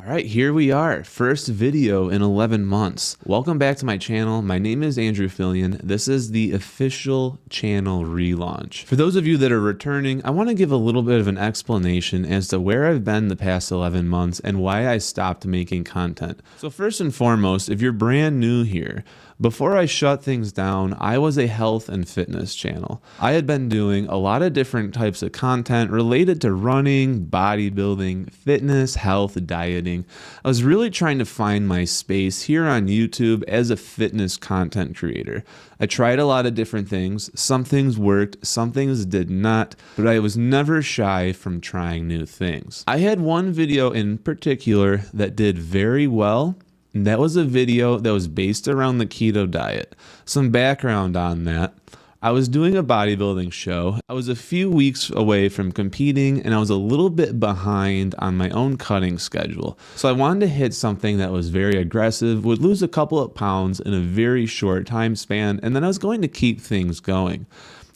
All right, here we are. First video in 11 months. Welcome back to my channel. My name is Andrew Fillion. This is the official channel relaunch. For those of you that are returning, I want to give a little bit of an explanation as to where I've been the past 11 months and why I stopped making content. So first and foremost, if you're brand new here, before I shut things down, I was a health and fitness channel. I had been doing a lot of different types of content related to running, bodybuilding, fitness, health, dieting. I was really trying to find my space here on YouTube as a fitness content creator. I tried a lot of different things. Some things worked, some things did not, but I was never shy from trying new things. I had one video in particular that did very well. And that was a video that was based around the keto diet. Some background on that. I was doing a bodybuilding show. I was a few weeks away from competing and I was a little bit behind on my own cutting schedule. So I wanted to hit something that was very aggressive, would lose a couple of pounds in a very short time span, and then I was going to keep things going.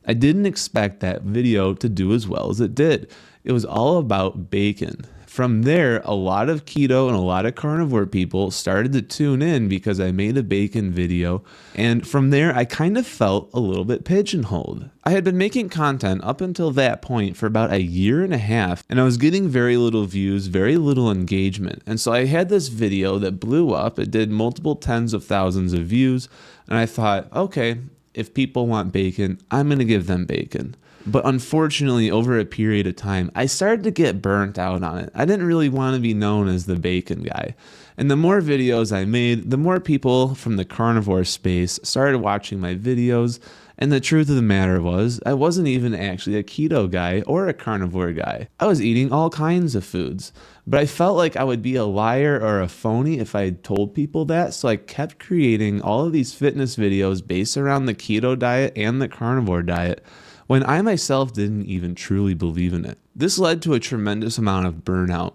I didn't expect that video to do as well as it did. It was all about bacon. From there, a lot of keto and a lot of carnivore people started to tune in because I made a bacon video. And from there, I kind of felt a little bit pigeonholed. I had been making content up until that point for about a year and a half, and I was getting very little views, very little engagement. And so I had this video that blew up. It did multiple tens of thousands of views. And I thought, okay, if people want bacon, I'm going to give them bacon. But unfortunately, over a period of time, I started to get burnt out on it. I didn't really want to be known as the bacon guy. And the more videos I made, the more people from the carnivore space started watching my videos. And the truth of the matter was, I wasn't even actually a keto guy or a carnivore guy. I was eating all kinds of foods. But I felt like I would be a liar or a phony if I told people that. So I kept creating all of these fitness videos based around the keto diet and the carnivore diet, when I myself didn't even truly believe in it. This led to a tremendous amount of burnout.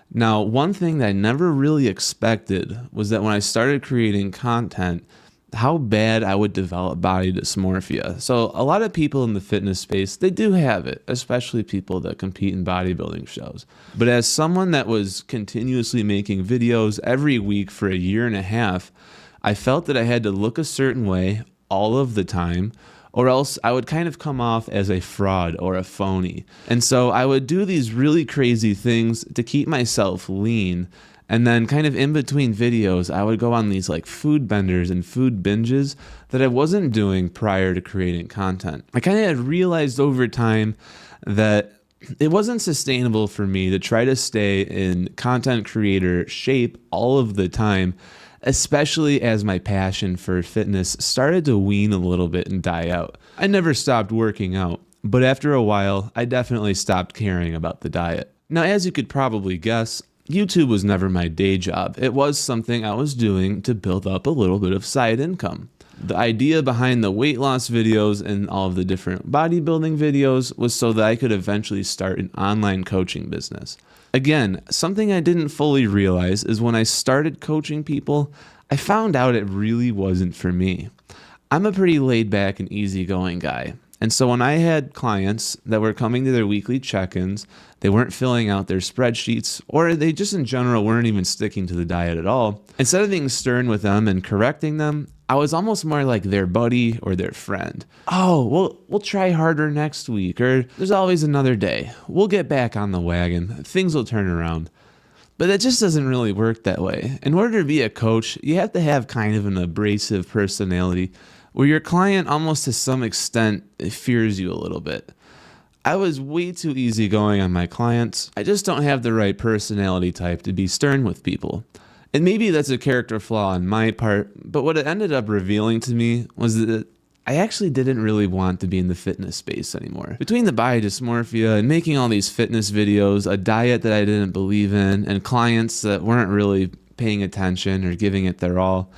Now, one thing that I never really expected was that when I started creating content, how bad I would develop body dysmorphia. So a lot of people in the fitness space, they do have it, especially people that compete in bodybuilding shows. But as someone that was continuously making videos every week for a year and a half, I felt that I had to look a certain way all of the time, or else I would kind of come off as a fraud or a phony. And so I would do these really crazy things to keep myself lean. And then kind of in between videos, I would go on these like food benders and food binges that I wasn't doing prior to creating content. I kind of had realized over time that it wasn't sustainable for me to try to stay in content creator shape all of the time, especially as my passion for fitness started to wean a little bit and die out. I never stopped working out, but after a while, I definitely stopped caring about the diet. Now, as you could probably guess, YouTube was never my day job. It was something I was doing to build up a little bit of side income. The idea behind the weight loss videos and all of the different bodybuilding videos was so that I could eventually start an online coaching business. Again, something I didn't fully realize is when I started coaching people, I found out it really wasn't for me. I'm a pretty laid back and easygoing guy. And so when I had clients that were coming to their weekly check-ins, they weren't filling out their spreadsheets, or they just in general weren't even sticking to the diet at all. Instead of being stern with them and correcting them, I was almost more like their buddy or their friend. Oh, we'll try harder next week, or there's always another day. We'll get back on the wagon. Things will turn around. But that just doesn't really work that way. In order to be a coach, you have to have kind of an abrasive personality where your client almost to some extent fears you a little bit. I was way too easygoing on my clients. I just don't have the right personality type to be stern with people. And maybe that's a character flaw on my part, but what it ended up revealing to me was that I actually didn't really want to be in the fitness space anymore. Between the body dysmorphia and making all these fitness videos, a diet that I didn't believe in, and clients that weren't really paying attention or giving it their all,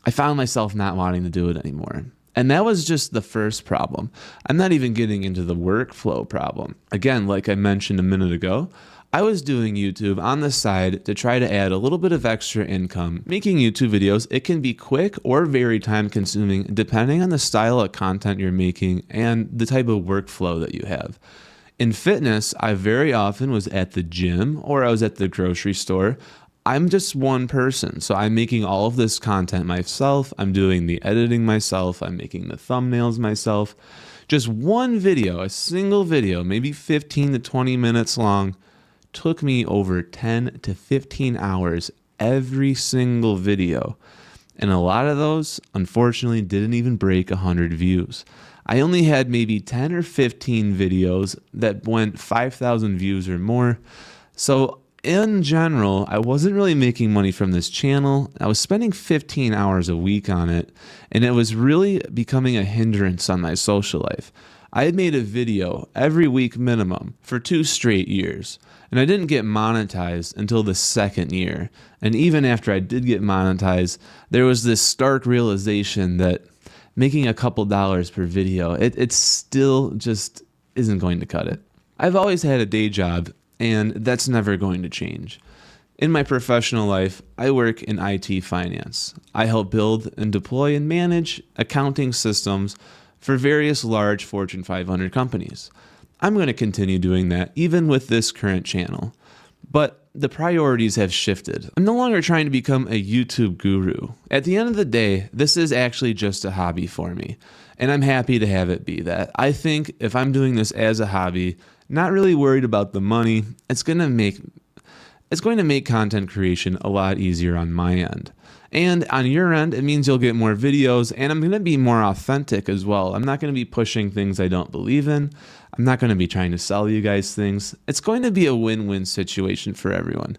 I found myself not wanting to do it anymore. And that was just the first problem. I'm not even getting into the workflow problem. Again, like I mentioned a minute ago, I was doing YouTube on the side to try to add a little bit of extra income. Making YouTube videos, it can be quick or very time consuming depending on the style of content you're making and the type of workflow that you have. In fitness, I very often was at the gym or I was at the grocery store. I'm just one person, so I'm making all of this content myself. I'm doing the editing myself. I'm making the thumbnails myself. Just one video, a single video, maybe 15 to 20 minutes long, took me over 10 to 15 hours every single video. And a lot of those, unfortunately, didn't even break 100 views. I only had maybe 10 or 15 videos that went 5,000 views or more. So in general, I wasn't really making money from this channel. I was spending 15 hours a week on it, and it was really becoming a hindrance on my social life. I had made a video every week minimum for 2 straight years, and I didn't get monetized until the second year. And even after I did get monetized, there was this stark realization that making a couple dollars per video, it still just isn't going to cut it. I've always had a day job, and that's never going to change. In my professional life, I work in IT finance. I help build and deploy and manage accounting systems for various large Fortune 500 companies. I'm going to continue doing that even with this current channel. But the priorities have shifted. I'm no longer trying to become a YouTube guru. At the end of the day, this is actually just a hobby for me, and I'm happy to have it be that. I think if I'm doing this as a hobby, not really worried about the money, it's going to make content creation a lot easier on my end. And on your end, it means you'll get more videos, and I'm going to be more authentic as well. I'm not going to be pushing things I don't believe in. I'm not going to be trying to sell you guys things. It's going to be a win-win situation for everyone.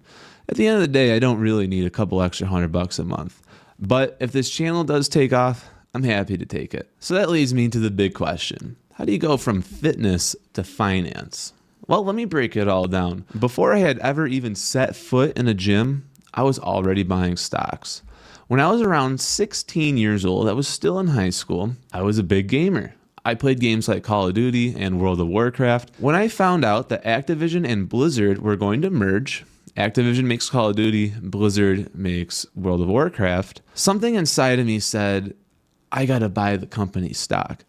At the end of the day, I don't really need a couple extra $100 a month. But if this channel does take off, I'm happy to take it. So that leads me to the big question. How do you go from fitness to finance? Well, let me break it all down. Before I had ever even set foot in a gym, I was already buying stocks. When I was around 16 years old, I was still in high school. I was a big gamer. I played games like Call of Duty and World of Warcraft. When I found out that Activision and Blizzard were going to merge, Activision makes Call of Duty, Blizzard makes World of Warcraft, something inside of me said, I gotta buy the company's stock.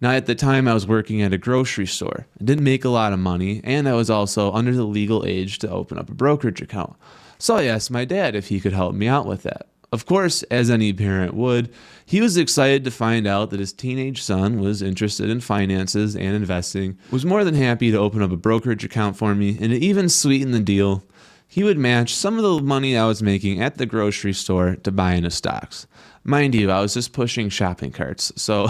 Now, at the time, I was working at a grocery store. I didn't make a lot of money, and I was also under the legal age to open up a brokerage account. So I asked my dad if he could help me out with that. Of course, as any parent would, he was excited to find out that his teenage son was interested in finances and investing, was more than happy to open up a brokerage account for me, and to even sweeten the deal, he would match some of the money I was making at the grocery store to buy into stocks. Mind you, I was just pushing shopping carts, so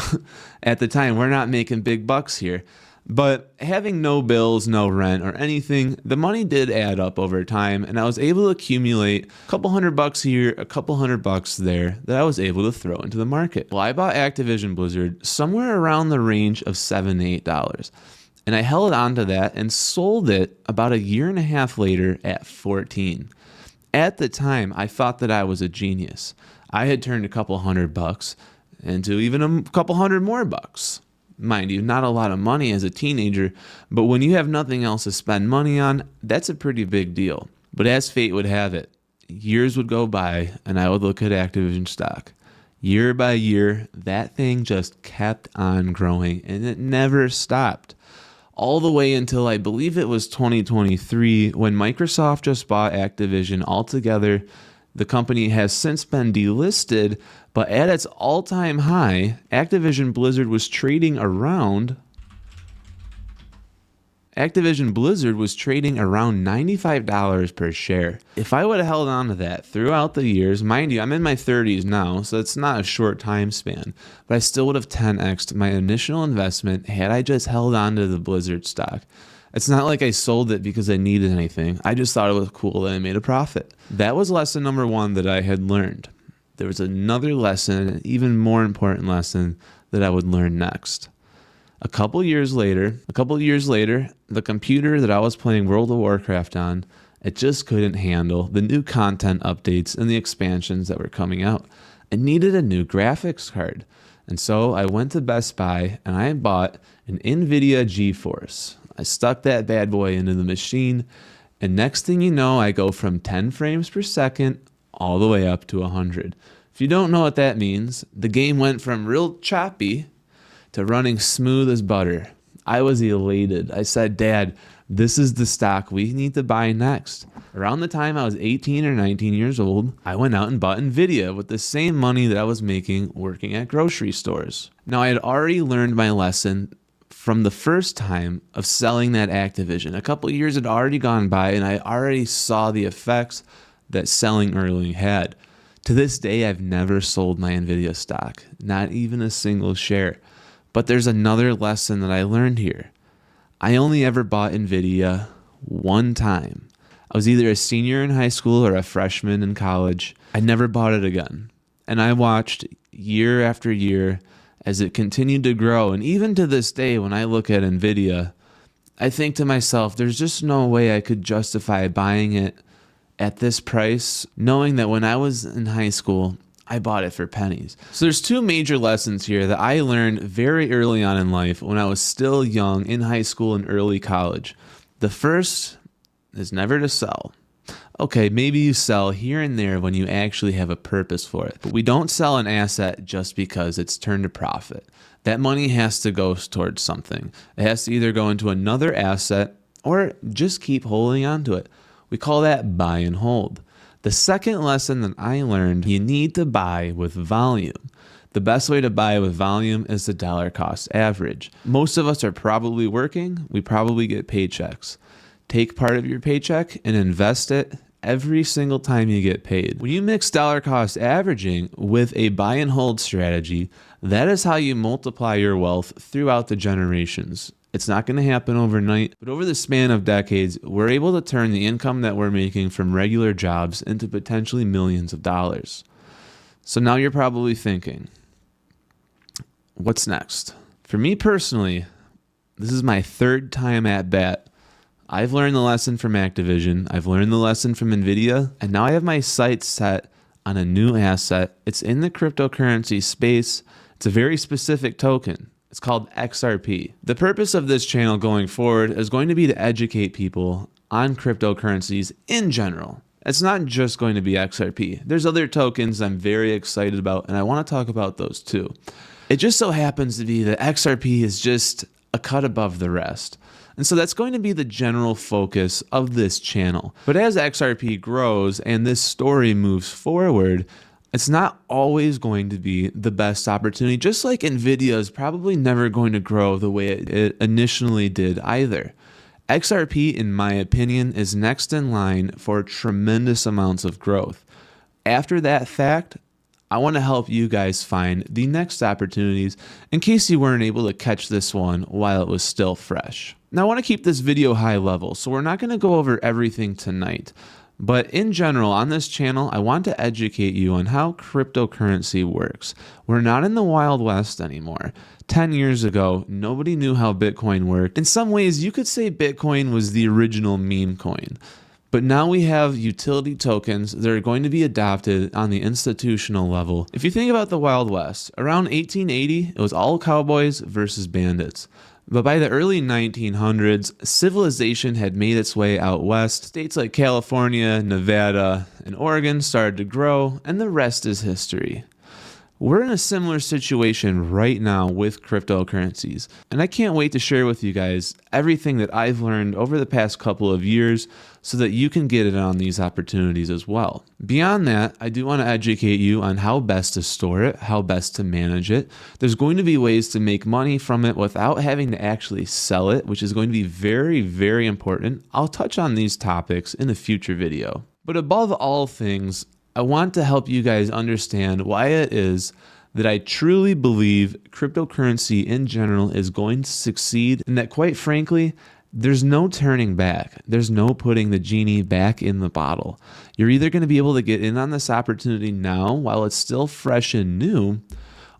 at the time, we're not making big bucks here. But having no bills, no rent, or anything, the money did add up over time, and I was able to accumulate a couple $100 here, a couple $100 there that I was able to throw into the market. Well, I bought Activision Blizzard somewhere around the range of $7 to $8, and I held on to that and sold it about a year and a half later at 14. At the time, I thought that I was a genius. I had turned a couple $100 into even a couple $100 more bucks. Mind you, not a lot of money as a teenager, but when you have nothing else to spend money on, that's a pretty big deal. But as fate would have it, years would go by and I would look at Activision stock. Year by year, that thing just kept on growing and it never stopped. All the way until I believe it was 2023 when Microsoft just bought Activision altogether. The company has since been delisted, but at its all-time high, Activision Blizzard was trading around $95 per share. If I would have held on to that throughout the years, mind you, I'm in my 30s now, so it's not a short time span, but I still would have 10x'd my initial investment had I just held on to the Blizzard stock. It's not like I sold it because I needed anything. I just thought it was cool that I made a profit. That was lesson number 1 that I had learned. There was another lesson, an even more important lesson that I would learn next. A couple years later, the computer that I was playing World of Warcraft on, it just couldn't handle the new content updates and the expansions that were coming out. It needed a new graphics card. And so I went to Best Buy and I bought an Nvidia GeForce. I stuck that bad boy into the machine, and next thing you know, I go from 10 frames per second all the way up to 100. If you don't know what that means, the game went from real choppy to running smooth as butter. I was elated. I said, Dad, this is the stock we need to buy next. Around the time I was 18 or 19 years old, I went out and bought Nvidia with the same money that I was making working at grocery stores. Now, I had already learned my lesson from the first time of selling that Activision. A couple of years had already gone by, and I already saw the effects that selling early had. To this day, I've never sold my Nvidia stock, not even a single share. But there's another lesson that I learned here. I only ever bought Nvidia one time. I was either a senior in high school or a freshman in college. I never bought it again. And I watched year after year as it continued to grow. And even to this day, when I look at Nvidia, I think to myself, there's just no way I could justify buying it at this price, knowing that when I was in high school, I bought it for pennies. So there's two major lessons here that I learned very early on in life when I was still young in high school and early college. The first is never to sell. Okay, maybe you sell here and there when you actually have a purpose for it. But we don't sell an asset just because it's turned a profit. That money has to go towards something. It has to either go into another asset or just keep holding on to it. We call that buy and hold. The second lesson that I learned, you need to buy with volume. The best way to buy with volume is the dollar cost average. Most of us are probably working. We probably get paychecks. Take part of your paycheck and invest it every single time you get paid. When you mix dollar cost averaging with a buy and hold strategy, that is how you multiply your wealth throughout the generations. It's not going to happen overnight, but over the span of decades, we're able to turn the income that we're making from regular jobs into potentially millions of dollars. So now you're probably thinking, what's next? For me personally, this is my third time at bat. I've learned the lesson from Activision, I've learned the lesson from Nvidia, and now I have my sights set on a new asset. It's in the cryptocurrency space. It's a very specific token. It's called XRP. The purpose of this channel going forward is going to be to educate people on cryptocurrencies in general. It's not just going to be XRP. There's other tokens I'm very excited about, and I want to talk about those too. It just so happens to be that XRP is just a cut above the rest. And so that's going to be the general focus of this channel. But as XRP grows and this story moves forward, it's not always going to be the best opportunity. Just like Nvidia is probably never going to grow the way it initially did either. XRP, in my opinion, is next in line for tremendous amounts of growth. After that fact, I want to help you guys find the next opportunities in case you weren't able to catch this one while it was still fresh. Now, I want to keep this video high level, so we're not going to go over everything tonight. But in general, on this channel, I want to educate you on how cryptocurrency works. We're not in the Wild West anymore. 10 years ago, nobody knew how Bitcoin worked. In some ways, you could say Bitcoin was the original meme coin. But now we have utility tokens that are going to be adopted on the institutional level. If you think about the Wild West, around 1880, it was all cowboys versus bandits. But by the early 1900s, civilization had made its way out west. States like California, Nevada, and Oregon started to grow, and the rest is history. We're in a similar situation right now with cryptocurrencies, and I can't wait to share with you guys everything that I've learned over the past couple of years so that you can get in on these opportunities as well. Beyond that, I do want to educate you on how best to store it, how best to manage it. There's going to be ways to make money from it without having to actually sell it, which is going to be very, very important. I'll touch on these topics in a future video. But above all things, I want to help you guys understand why it is that I truly believe cryptocurrency in general is going to succeed, and that quite frankly, there's no turning back. There's no putting the genie back in the bottle. You're either going to be able to get in on this opportunity now while it's still fresh and new,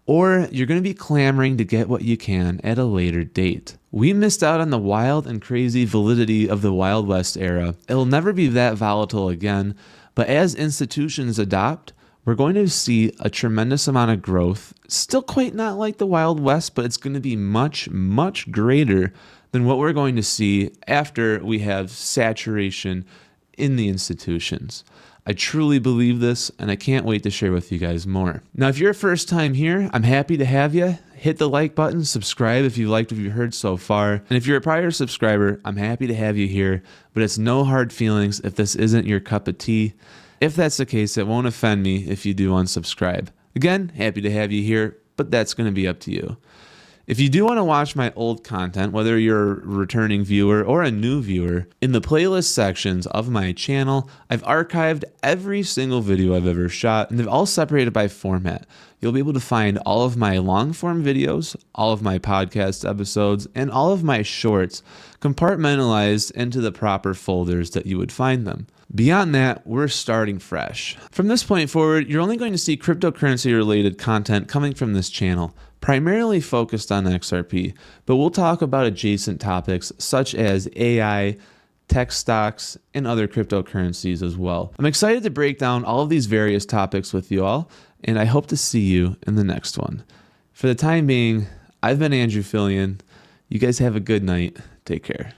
or you're going to be clamoring to get what you can at a later date. We missed out on the wild and crazy validity of the Wild West era. It'll never be that volatile again. But as institutions adopt, we're going to see a tremendous amount of growth. Still quite not like the Wild West, but it's going to be much, much greater than what we're going to see after we have saturation in the institutions. I truly believe this, and I can't wait to share with you guys more. Now, if you're a first time here, I'm happy to have you. Hit the like button, subscribe if you liked what you heard so far. And if you're a prior subscriber, I'm happy to have you here, but it's no hard feelings if this isn't your cup of tea. If that's the case, it won't offend me if you do unsubscribe. Again, happy to have you here, but that's going to be up to you. If you do want to watch my old content, whether you're a returning viewer or a new viewer, in the playlist sections of my channel, I've archived every single video I've ever shot, and they're all separated by format. You'll be able to find all of my long-form videos, all of my podcast episodes, and all of my shorts compartmentalized into the proper folders that you would find them. Beyond that, we're starting fresh. From this point forward, you're only going to see cryptocurrency-related content coming from this channel, primarily focused on XRP, but we'll talk about adjacent topics such as AI, tech stocks, and other cryptocurrencies as well. I'm excited to break down all of these various topics with you all, and I hope to see you in the next one. For the time being, I've been Andrew Fillion. You guys have a good night. Take care.